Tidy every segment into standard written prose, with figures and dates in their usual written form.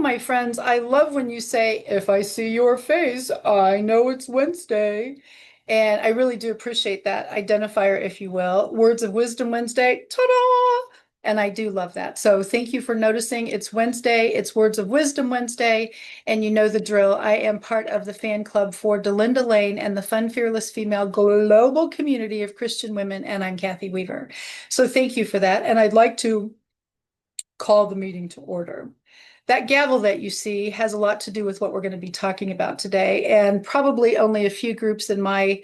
my friends, I love when you say, if I see your face, I know it's Wednesday. And I really do appreciate that identifier, if you will. Words of Wisdom Wednesday, ta-da! And I do love that. So thank you for noticing. It's Wednesday, it's Words of Wisdom Wednesday, and you know the drill. I am part of the fan club for Delinda Lane and the Fun Fearless Female Global Community of Christian Women, and I'm Cathy Weaver. So thank you for that. And I'd like to call the meeting to order. That gavel that you see has a lot to do with what we're going to be talking about today, and probably only a few groups in my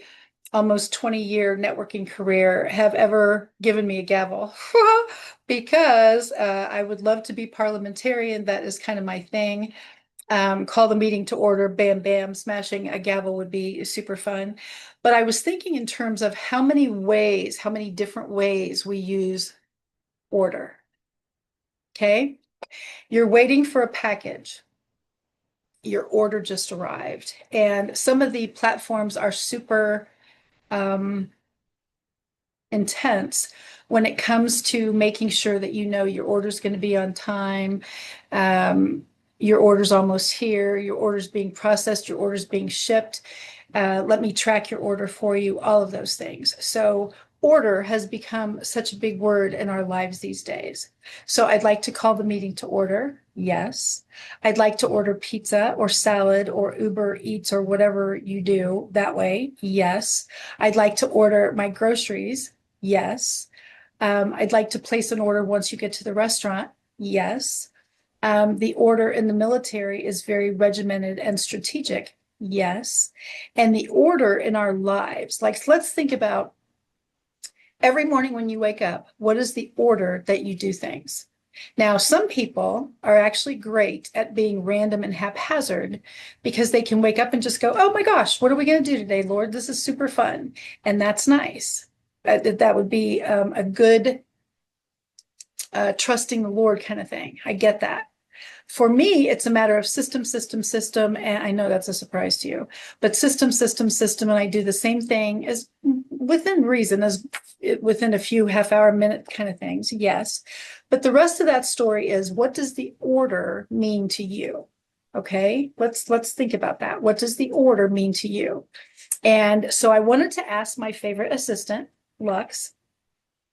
almost 20-year networking career have ever given me a gavel because I would love to be parliamentarian. That is kind of my thing. Call the meeting to order, bam, bam, smashing a gavel would be super fun. But I was thinking in terms of how many ways, how many different ways we use order. Okay. You're waiting for a package. Your order just arrived. And some of the platforms are super intense when it comes to making sure that you know your order's going to be on time. Your order's almost here. Your order's being processed. Your order's being shipped. Let me track your order for you, all of those things. So order has become such a big word in our lives these days. So I'd like to call the meeting to order. Yes. I'd like to order pizza or salad or Uber Eats or whatever you do that way. Yes. I'd like to order my groceries. Yes. I'd like to place an order once you get to the restaurant. Yes. The order in the military is very regimented and strategic. Yes. And the order in our lives, like let's think about every morning when you wake up, what is the order that you do things? Now, some people are actually great at being random and haphazard because they can wake up and just go, oh my gosh, what are we going to do today, Lord? This is super fun. And that's nice. That would be a good trusting the Lord kind of thing. I get that. For me, it's a matter of system, system, system. And I know that's a surprise to you, but system, system, system. And I do the same thing as within reason, as within a few half-hour, minute kind of things. Yes. But the rest of that story is, what does the order mean to you? Okay, let's think about that. What does the order mean to you? And so I wanted to ask my favorite assistant, Lux,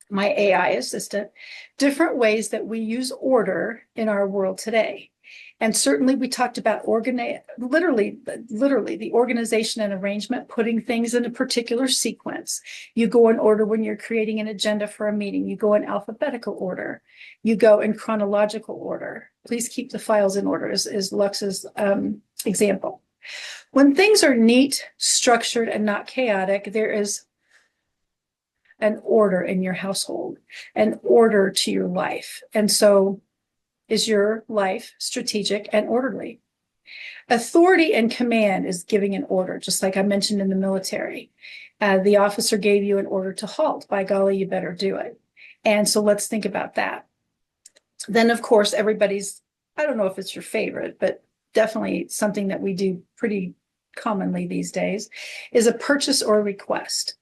my AI assistant, different ways that we use order in our world today. And certainly we talked about literally the organization and arrangement, putting things in a particular sequence. You go in order when you're creating an agenda for a meeting. You go in alphabetical order. You go in chronological order. Please keep the files in order is Lux's example. When things are neat, structured, and not chaotic, there is an order in your household, an order to your life. And so is your life strategic and orderly? Authority and command is giving an order, just like I mentioned in the military. The officer gave you an order to halt. By golly, you better do it. And so let's think about that. Then, of course, everybody's, I don't know if it's your favorite, but definitely something that we do pretty commonly these days, is a purchase or request.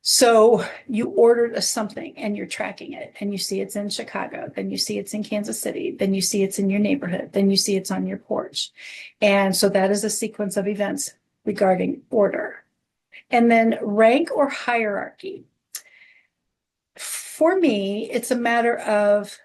So you ordered something and you're tracking it, and you see it's in Chicago, then you see it's in Kansas City, then you see it's in your neighborhood, then you see it's on your porch. And so that is a sequence of events regarding order. And then rank or hierarchy. For me, it's a matter of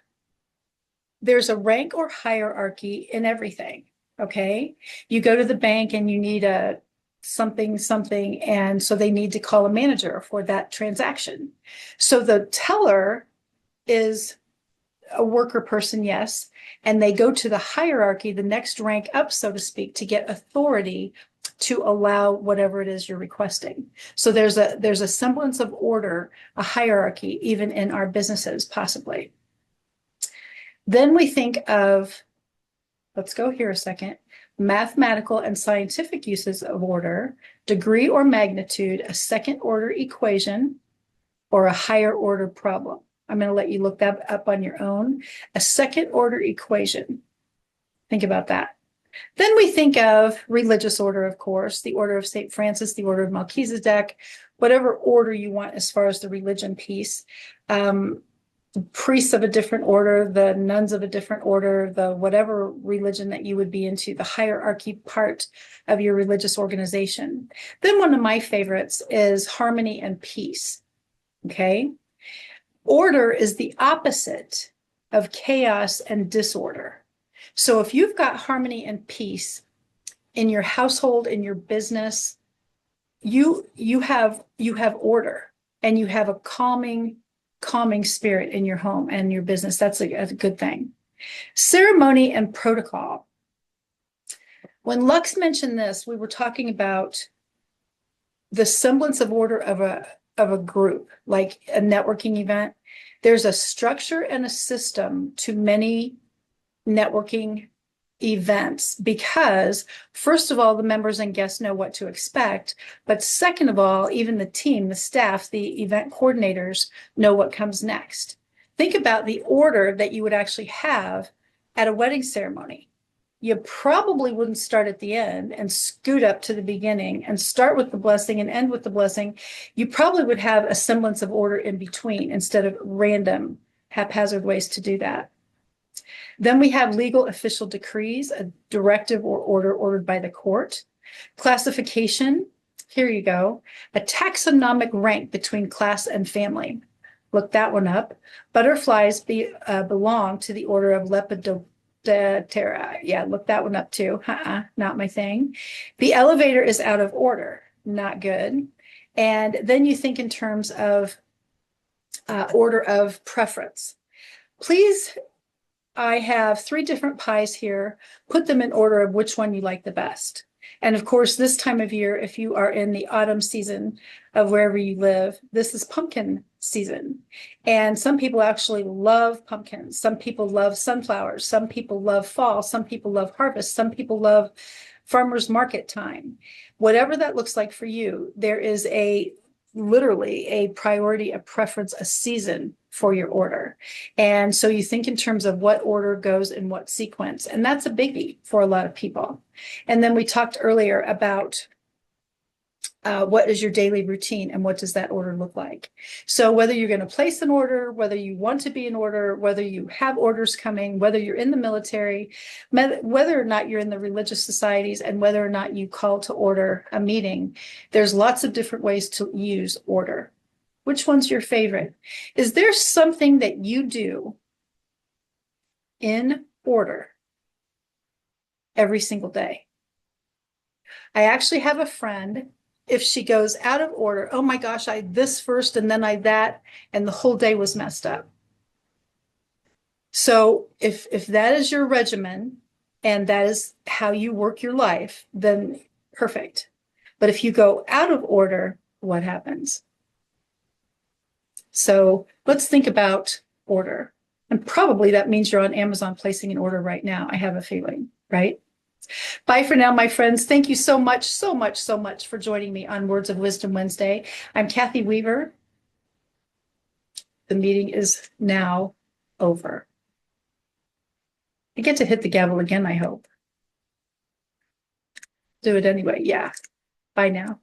there's a rank or hierarchy in everything. Okay. You go to the bank and you need a something, and so they need to call a manager for that transaction. So the teller is a worker person, yes, and they go to the hierarchy, the next rank up, so to speak, to get authority to allow whatever it is you're requesting. So there's a semblance of order, a hierarchy, even in our businesses, possibly. Then we think of, let's go here a second, mathematical and scientific uses of order, degree or magnitude, a second order equation, or a higher order problem. I'm going to let you look that up on your own. A second order equation. Think about that. Then we think of religious order, of course, the order of St. Francis, the order of Melchizedek, whatever order you want as far as the religion piece. priests of a different order, the nuns of a different order, the whatever religion that you would be into, the hierarchy part of your religious organization. Then one of my favorites is harmony and peace. Okay. Order is the opposite of chaos and disorder. So if you've got harmony and peace in your household, in your business, you have order, and you have a calming spirit in your home and your business. That's a good thing. Ceremony and protocol. When Lux mentioned this, we were talking about the semblance of order of a group, like a networking event. There's a structure and a system to many networking events because, first of all, the members and guests know what to expect. But second of all, even the team, the staff, the event coordinators know what comes next. Think about the order that you would actually have at a wedding ceremony. You probably wouldn't start at the end and scoot up to the beginning and start with the blessing and end with the blessing. You probably would have a semblance of order in between instead of random, haphazard ways to do that. Then we have legal official decrees, a directive or order ordered by the court. Classification, here you go, a taxonomic rank between class and family. Look that one up. Butterflies belong to the order of Lepidoptera. Yeah, look that one up too. Not my thing. The elevator is out of order. Not good. And then you think in terms of order of preference. Please, I have 3 different pies here. Put them in order of which one you like the best. And of course, this time of year, if you are in the autumn season of wherever you live, this is pumpkin season. And some people actually love pumpkins. Some people love sunflowers. Some people love fall. Some people love harvest. Some people love farmers market time. Whatever that looks like for you, there is literally a priority, a preference, a season for your order. And so you think in terms of what order goes in what sequence. And that's a biggie for a lot of people. And then we talked earlier about what is your daily routine and what does that order look like? So whether you're going to place an order, whether you want to be in order, whether you have orders coming, whether you're in the military, whether or not you're in the religious societies, and whether or not you call to order a meeting, there's lots of different ways to use order. Which one's your favorite? Is there something that you do in order every single day? I actually have a friend, if she goes out of order, oh my gosh, I this first and then I that, and the whole day was messed up. So if that is your regimen and that is how you work your life, then perfect. But if you go out of order, what happens? So let's think about order. And probably that means you're on Amazon placing an order right now. I have a feeling, right? Bye for now, my friends. Thank you so much, so much, so much for joining me on Words of Wisdom Wednesday. I'm Cathy Weaver. The meeting is now over. I get to hit the gavel again, I hope. Do it anyway. Yeah. Bye now.